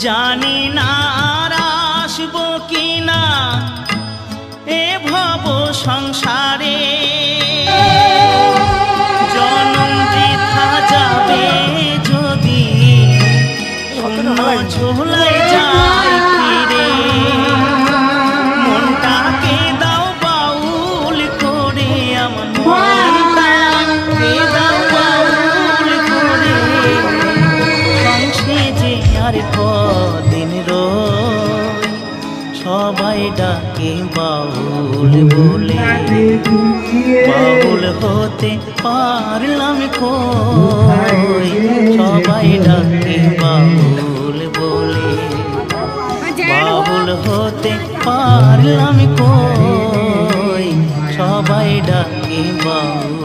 জানি না আর আসবো কিনা এ ভব সংসারে, জনম বৃথা যাবে যদি শূন্য ঝোলায় যায় ফিরে। মনটাকে দাও বাউল করে, আমার মনটাকে দাও বাউল করে, সংসে যে আর কদিন রই, সবাই ডাকে বাউল বলে। বাউল হতে পারলাম কই, সবাই ডাকে বাউল বলে। বাউল হতে পারলাম কই, সবাই ডাকে বাউল।